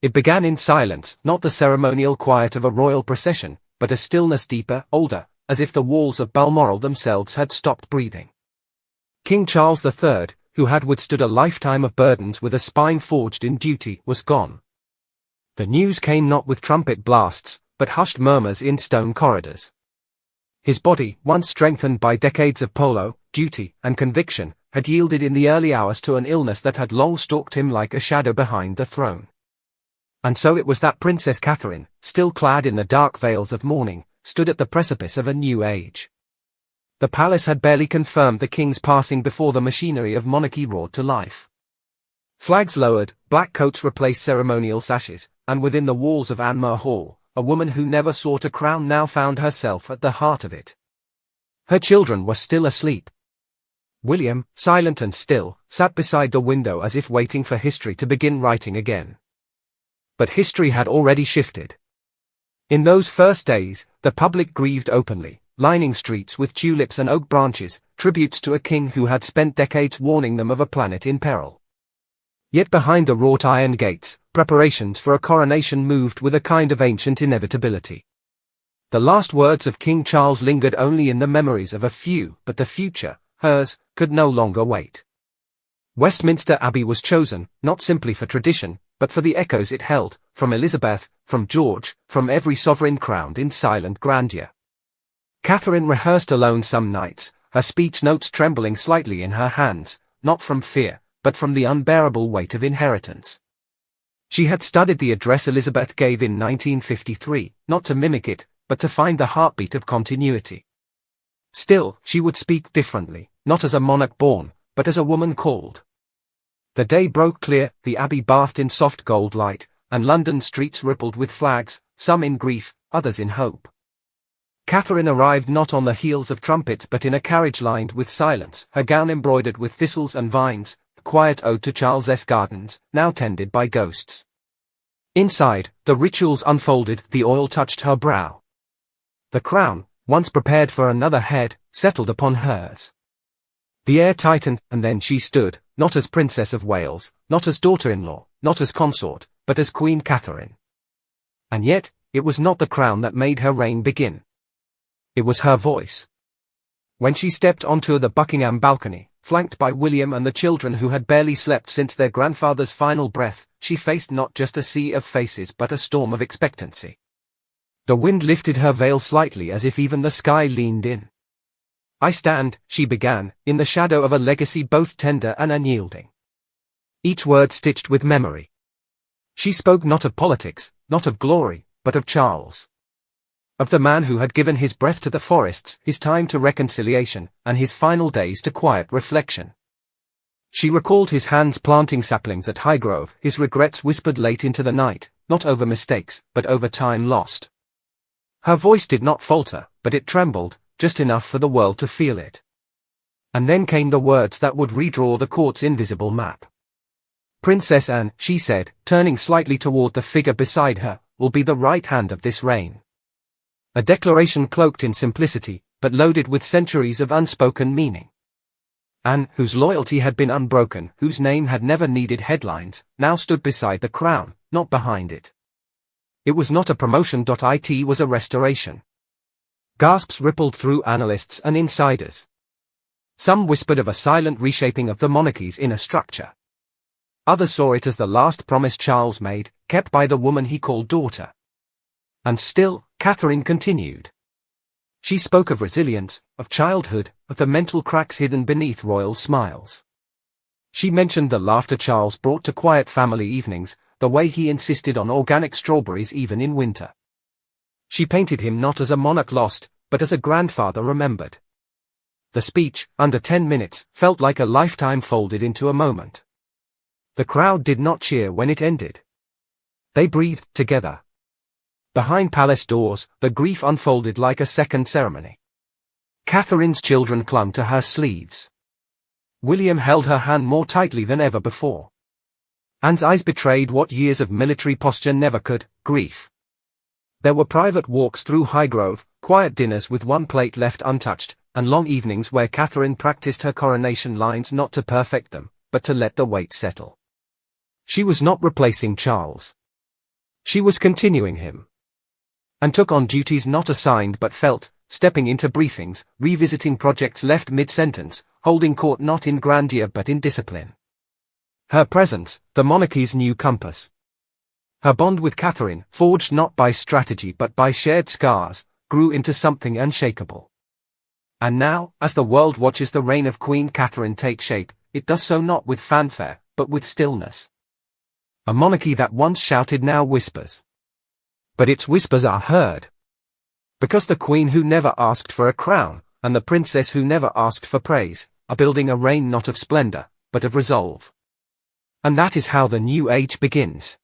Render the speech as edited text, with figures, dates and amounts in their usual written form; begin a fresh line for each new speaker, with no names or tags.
It began in silence, not the ceremonial quiet of a royal procession, but a stillness deeper, older, as if the walls of Balmoral themselves had stopped breathing. King Charles III, who had withstood a lifetime of burdens with a spine forged in duty, was gone. The news came not with trumpet blasts, but hushed murmurs in stone corridors. His body, once strengthened by decades of polo, duty, and conviction, had yielded in the early hours to an illness that had long stalked him like a shadow behind the throne. And so it was that Princess Catherine, still clad in the dark veils of mourning, stood at the precipice of a new age. The palace had barely confirmed the king's passing before the machinery of monarchy roared to life. Flags lowered, black coats replaced ceremonial sashes, and within the walls of Anmer Hall, a woman who never sought a crown now found herself at the heart of it. Her children were still asleep. William, silent and still, sat beside the window as if waiting for history to begin writing again. But history had already shifted. In those first days, the public grieved openly, lining streets with tulips and oak branches, tributes to a king who had spent decades warning them of a planet in peril. Yet behind the wrought iron gates, preparations for a coronation moved with a kind of ancient inevitability. The last words of King Charles lingered only in the memories of a few, but the future, hers, could no longer wait. Westminster Abbey was chosen, not simply for tradition, but for the echoes it held, from Elizabeth, from George, from every sovereign crowned in silent grandeur. Catherine rehearsed alone some nights, her speech notes trembling slightly in her hands, not from fear, but from the unbearable weight of inheritance. She had studied the address Elizabeth gave in 1953, not to mimic it, but to find the heartbeat of continuity. Still, she would speak differently, not as a monarch born, but as a woman called. The day broke clear, the abbey bathed in soft gold light, and London streets rippled with flags, some in grief, others in hope. Catherine arrived not on the heels of trumpets but in a carriage lined with silence, her gown embroidered with thistles and vines, a quiet ode to Charles's gardens, now tended by ghosts. Inside, the rituals unfolded, the oil touched her brow. The crown, once prepared for another head, settled upon hers. The air tightened, and then she stood, not as Princess of Wales, not as daughter-in-law, not as consort, but as Queen Catherine. And yet, it was not the crown that made her reign begin. It was her voice. When she stepped onto the Buckingham balcony, flanked by William and the children who had barely slept since their grandfather's final breath, she faced not just a sea of faces but a storm of expectancy. The wind lifted her veil slightly as if even the sky leaned in. "I stand," she began, "in the shadow of a legacy both tender and unyielding." Each word stitched with memory. She spoke not of politics, not of glory, but of Charles. Of the man who had given his breath to the forests, his time to reconciliation, and his final days to quiet reflection. She recalled his hands planting saplings at Highgrove, his regrets whispered late into the night, not over mistakes, but over time lost. Her voice did not falter, but it trembled, just enough for the world to feel it. And then came the words that would redraw the court's invisible map. "Princess Anne," she said, turning slightly toward the figure beside her, "will be the right hand of this reign." A declaration cloaked in simplicity, but loaded with centuries of unspoken meaning. Anne, whose loyalty had been unbroken, whose name had never needed headlines, now stood beside the crown, not behind it. It was not a promotion. It was a restoration. Gasps rippled through analysts and insiders. Some whispered of a silent reshaping of the monarchy's inner structure. Others saw it as the last promise Charles made, kept by the woman he called daughter. And still, Catherine continued. She spoke of resilience, of childhood, of the mental cracks hidden beneath royal smiles. She mentioned the laughter Charles brought to quiet family evenings, the way he insisted on organic strawberries even in winter. She painted him not as a monarch lost, but as a grandfather remembered. The speech, under 10 minutes, felt like a lifetime folded into a moment. The crowd did not cheer when it ended. They breathed together. Behind palace doors, the grief unfolded like a second ceremony. Catherine's children clung to her sleeves. William held her hand more tightly than ever before. Anne's eyes betrayed what years of military posture never could, grief. There were private walks through Highgrove, quiet dinners with one plate left untouched, and long evenings where Catherine practiced her coronation lines not to perfect them, but to let the weight settle. She was not replacing Charles. She was continuing him. And took on duties not assigned but felt, stepping into briefings, revisiting projects left mid-sentence, holding court not in grandeur but in discipline. Her presence, the monarchy's new compass. Her bond with Catherine, forged not by strategy but by shared scars, grew into something unshakable. And now, as the world watches the reign of Queen Catherine take shape, it does so not with fanfare, but with stillness. A monarchy that once shouted now whispers. But its whispers are heard. Because the queen who never asked for a crown, and the princess who never asked for praise, are building a reign not of splendor, but of resolve. And that is how the new age begins.